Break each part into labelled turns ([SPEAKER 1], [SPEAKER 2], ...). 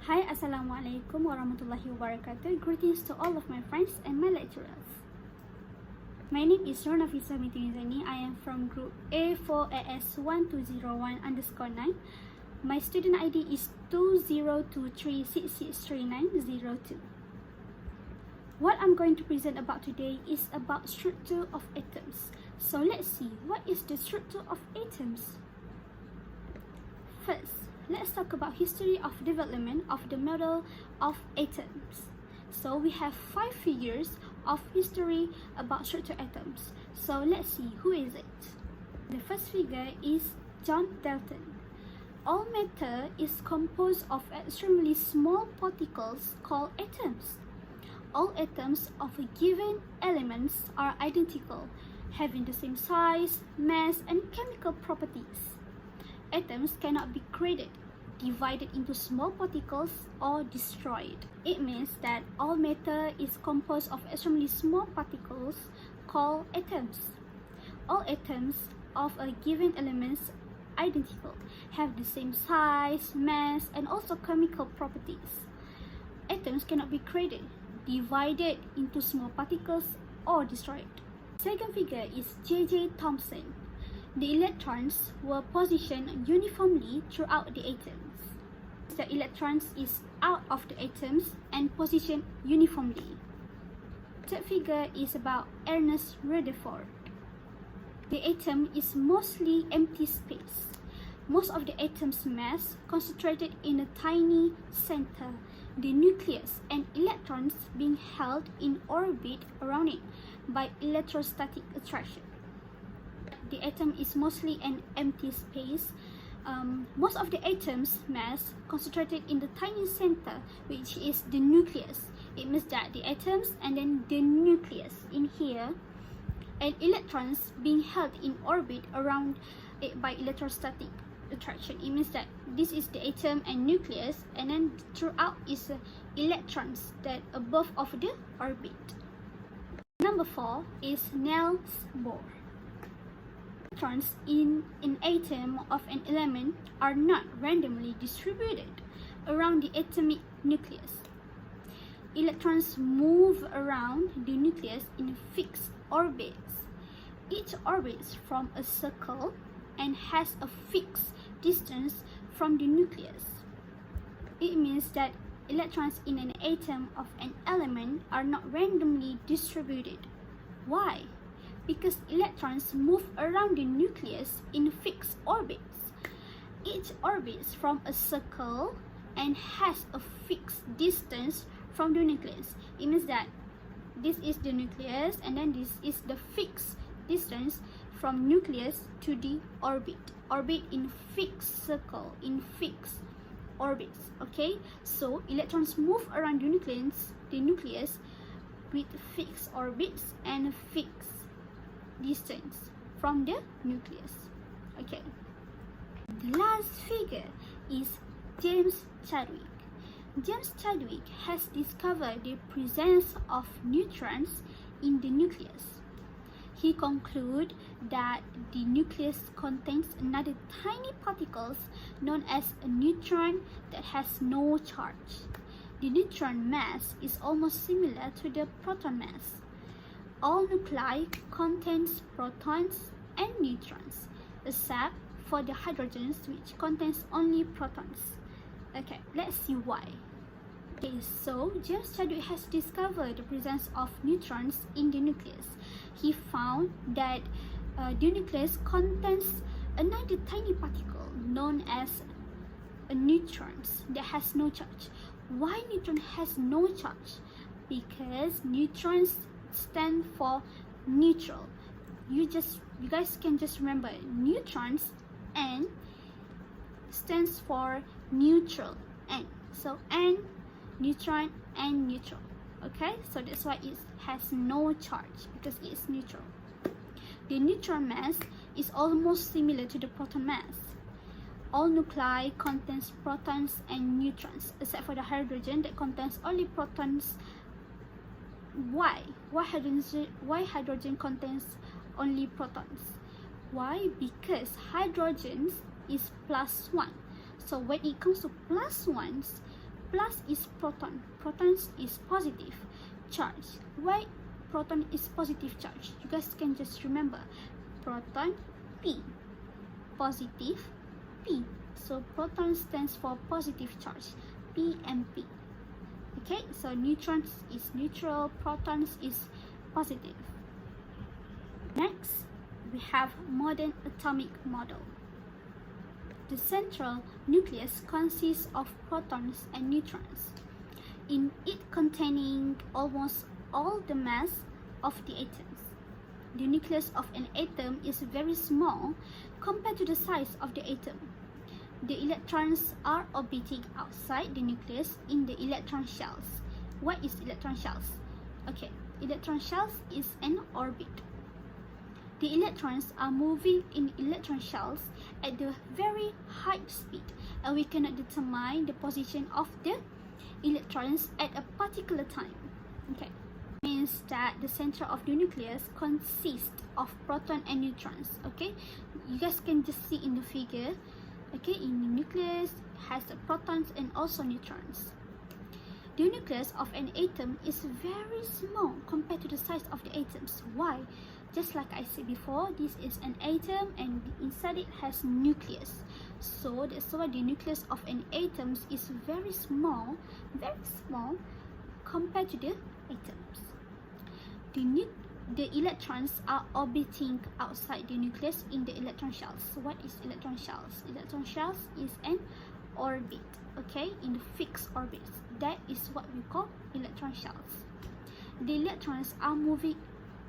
[SPEAKER 1] Hi, Assalamualaikum warahmatullahi wabarakatuh. Greetings to all of my friends and my lecturers. My name is Nafisa binti Mizani. I am from Group A4AS1201_9. My student ID is 2023663902. What I'm going to present about today is about structure of atoms. So let's see, what is the structure of atoms? First, let's talk about history of development of the model of atoms. So we have 5 figures of history about structure atoms. So let's see, who is it? The first figure is John Dalton. All matter is composed of extremely small particles called atoms. All atoms of a given elements are identical, having the same size, mass, and chemical properties. Atoms cannot be created, divided into small particles, or destroyed. It means that all matter is composed of extremely small particles called atoms. All atoms of a given element identical, have the same size, mass, and also chemical properties. Atoms cannot be created, divided into small particles, or destroyed. Second figure is J.J. Thomson. The electrons were positioned uniformly throughout the atoms. The electrons is out of the atoms and positioned uniformly. Third figure is about Ernest Rutherford. The atom is mostly empty space. Most of the atom's mass concentrated in a tiny center, the nucleus, and electrons being held in orbit around it by electrostatic attraction. The atom is mostly an empty space. Most of the atom's mass concentrated in the tiny center, which is the nucleus. It means that the atoms and then the nucleus in here, and electrons being held in orbit around it by electrostatic attraction. It means that this is the atom and nucleus, and then throughout is electrons that above of the orbit. Number 4 is Niels Bohr. Electrons in an atom of an element are not randomly distributed around the atomic nucleus. Electrons move around the nucleus in fixed orbits. Each orbits from a circle and has a fixed distance from the nucleus. It means that electrons in an atom of an element are not randomly distributed. Why? Because electrons move around the nucleus in fixed orbits. Each orbits from a circle and has a fixed distance from the nucleus. It means that this is the nucleus, and then this is the fixed distance from nucleus to the orbit. Orbit in fixed circle, in fixed orbits. Okay, so electrons move around the nucleus with fixed orbits and fixed distance from the nucleus. Okay, the last figure is James Chadwick. James Chadwick has discovered the presence of neutrons in the nucleus. He concluded that the nucleus contains another tiny particles known as a neutron that has no charge. The neutron mass is almost similar to the proton mass. All nuclei contains protons and neutrons, except for the hydrogens, which contains only protons. Okay, let's see why. Okay, so James Chadwick has discovered the presence of neutrons in the nucleus. He found that the nucleus contains another tiny particle known as a neutrons that has no charge. Why neutron has no charge? Because neutrons stand for neutral. You guys can just remember neutrons, and stands for neutral, N. So N, neutron, and neutral. Okay, so that's why it has no charge, because it is neutral. The neutron mass is almost similar to the proton mass. All nuclei contains protons and neutrons, except for the hydrogen that contains only protons. Why hydrogen contains only protons? Why? Because hydrogen is +1. So when it comes to +1s, plus is proton. Protons is positive charge. Why proton is positive charge? You guys can just remember proton P, positive P. So proton stands for positive charge, P and P. Okay, so neutrons is neutral, protons is positive. Next, we have modern atomic model. The central nucleus consists of protons and neutrons, in it containing almost all the mass of the atoms. The nucleus of an atom is very small compared to the size of the atom. The electrons are orbiting outside the nucleus in the electron shells. What is electron shells? Okay, electron shells is an orbit. The electrons are moving in electron shells at the very high speed, and we cannot determine the position of the electrons at a particular time. Okay, means that the center of the nucleus consists of proton and neutrons. Okay, you guys can just see in the figure. Okay, in the nucleus has the protons and also neutrons. The nucleus of an atom is very small compared to the size of the atoms. Why? Just like I said before, this is an atom and inside it has nucleus. So that's why the nucleus of an atom is very small compared to the atoms. The electrons are orbiting outside the nucleus in the electron shells. What is electron shells? Electron shells is an orbit, okay, in the fixed orbits. That is what we call electron shells. The electrons are moving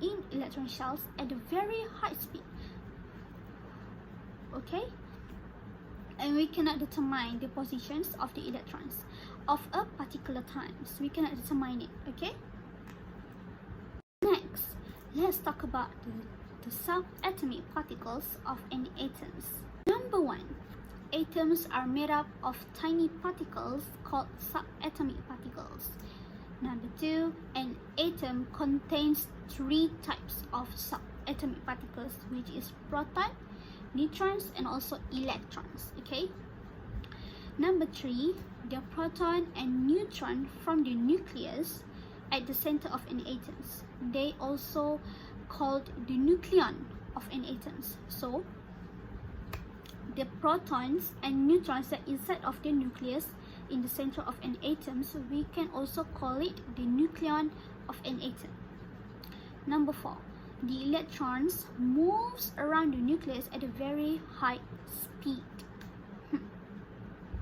[SPEAKER 1] in electron shells at a very high speed, okay, and we cannot determine the positions of the electrons of a particular times. We cannot determine it, okay. Next, let's talk about the subatomic particles of an atoms. Number 1, atoms are made up of tiny particles called subatomic particles. Number 2, an atom contains 3 types of subatomic particles, which is proton, neutrons, and also electrons. Okay. Number 3, the proton and neutron from the nucleus at the center of an atom. They also called the nucleon of an atom. So the protons and neutrons that inside of the nucleus in the center of an atom, so we can also call it the nucleon of an atom. Number 4, the electrons moves around the nucleus at a very high speed.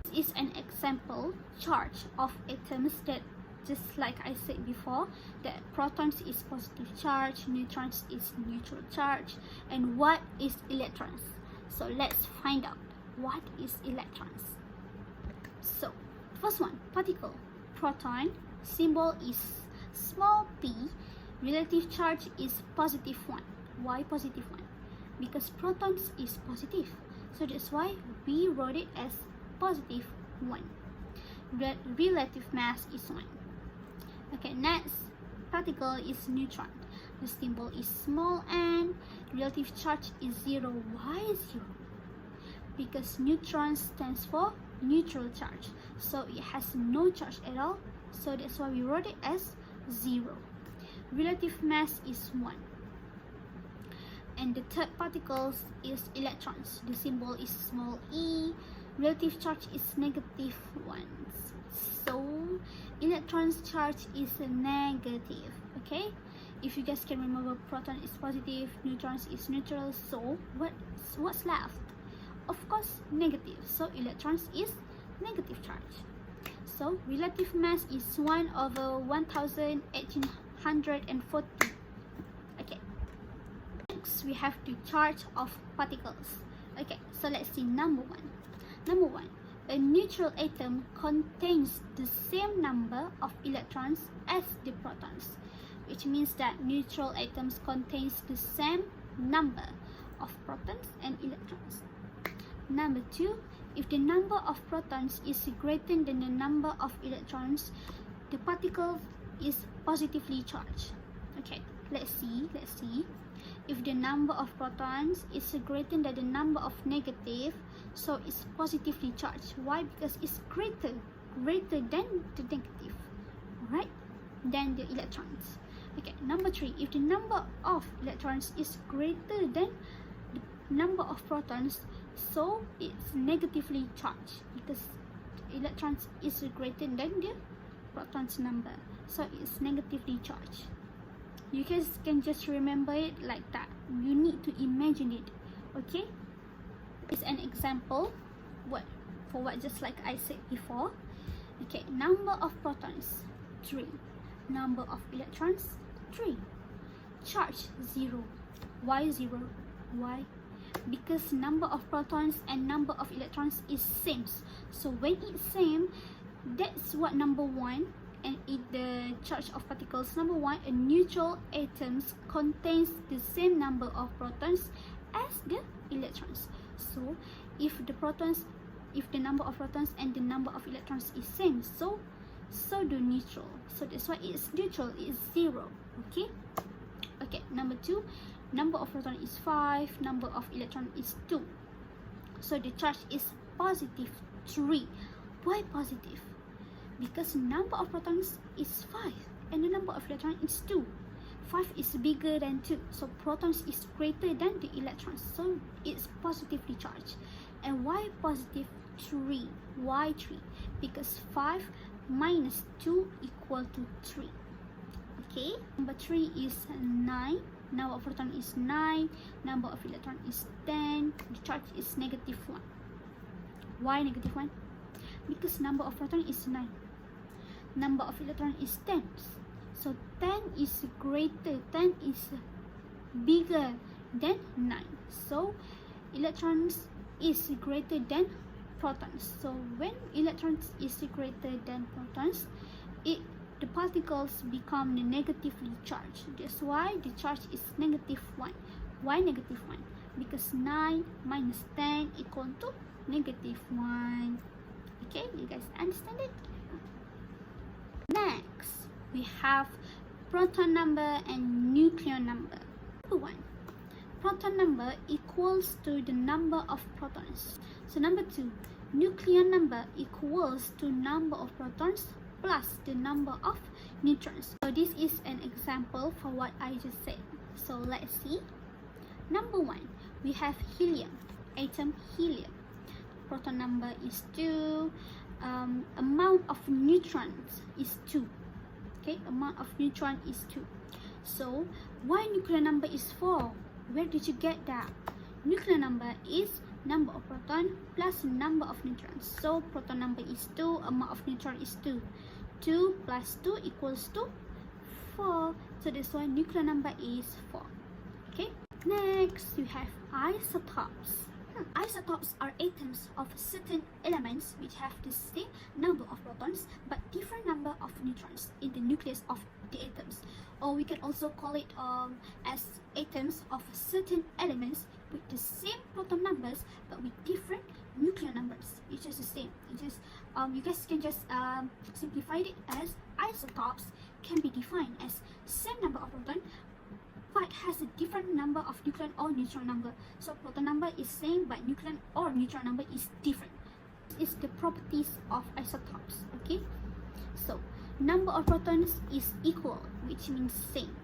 [SPEAKER 1] This is an example charge of atoms that, just like I said before, that protons is positive charge, neutrons is neutral charge, and what is electrons? So let's find out what is electrons. So first one, particle, proton, symbol is small p, relative charge is positive 1. Why positive 1? Because protons is positive, so that's why we wrote it as positive 1. Relative mass is 1. Okay, next, particle is neutron. The symbol is small n, relative charge is 0. Why 0? Because neutron stands for neutral charge, so it has no charge at all, so that's why we wrote it as 0. Relative mass is 1. And the third particle is electrons. The symbol is small e, relative charge is negative 1. So electrons charge is negative. Okay, if you guys can remember, proton is positive, neutrons is neutral, so what's left? Of course, negative. So electrons is negative charge. So relative mass is 1 over 1,840. Okay. Next, we have the charge of particles. Okay, so let's see number 1. Number 1, a neutral atom contains the same number of electrons as the protons, which means that neutral atoms contains the same number of protons and electrons. Number 2, if the number of protons is greater than the number of electrons, the particle is positively charged. Okay, let's see. If the number of protons is greater than the number of negative, so it's positively charged. Why? Because it's greater greater than the negative, right? Than the electrons. Okay, number 3, if the number of electrons is greater than the number of protons, so it's negatively charged because electrons is greater than the protons number, so it's negatively charged. You guys can just remember it like that. You need to imagine it. Okay, it's an example for what just like I said before. Okay, number of protons 3, number of electrons 3, charge 0. Why 0? Why? Because number of protons and number of electrons is same. So when it's same, that's what number 1. And in the charge of particles number 1, a neutral atoms contains the same number of protons as the electrons. So if the number of protons and the number of electrons is same, so the neutral, so that's why it's neutral, is 0. Okay, number 2, number of proton is 5, number of electron is 2, so the charge is positive 3. Why positive? Because number of protons is 5 and the number of electrons is 2. 5 is bigger than 2, so protons is greater than the electrons, so it's positively charged. And why positive 3? Why 3? Because 5 minus 2 equal to 3. Okay, number 3 is 9, number of proton is 9, number of electron is 10, the charge is negative 1. Why negative 1? Because number of proton is 9, number of electron is 10, so 10 is greater, 10 is bigger than 9, so electrons is greater than protons. So when electrons is greater than protons, the particles become negatively charged. That's why the charge is negative 1. Why negative 1? Because 9 minus 10 equal to negative 1. Okay, you guys understand it? Next, we have proton number and nucleon number. Number 1, proton number equals to the number of protons. So number 2, nucleon number equals to number of protons plus the number of neutrons. So this is an example for what I just said. So let's see. Number 1, we have helium, atom helium. Proton number is 2. Amount of neutrons is 2. Okay, amount of neutron is 2. So why nuclear number is 4? Where did you get that? Nuclear number is number of proton plus number of neutrons. So proton number is 2, amount of neutron is 2. 2 plus 2 equals to 4. So that's why nuclear number is 4. Okay, next we have isotopes. Isotopes are atoms of certain elements which have the same number of protons but different number of neutrons in the nucleus of the atoms. Or we can also call it as atoms of certain elements with the same proton numbers but with different nucleon numbers. It's just the same. It's just you guys can just simplify it as isotopes can be defined as same number of proton but has a different number of nucleon or neutron number. So proton number is same but nucleon or neutron number is different. This is the properties of isotopes. Okay, so number of protons is equal, which means same.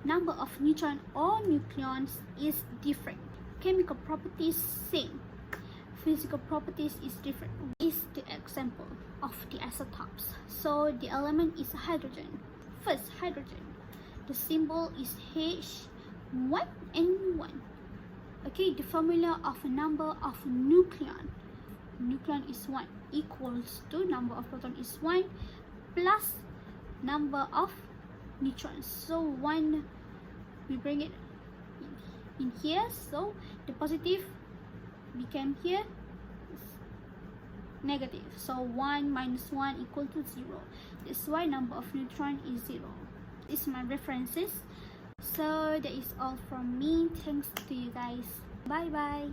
[SPEAKER 1] Number of neutron or nucleons is different. Chemical properties same. Physical properties is different. Is the example of the isotopes. So the element is hydrogen. First, hydrogen. The symbol is H1 and 1. Okay, the formula of a number of nucleon. Nucleon is 1 equals to number of proton is 1 plus number of neutrons. So 1, we bring it in here. So the positive became here negative. So 1 minus 1 equal to 0. That's why number of neutron is 0. These are my references. So that is all from me. Thanks to you guys. Bye bye.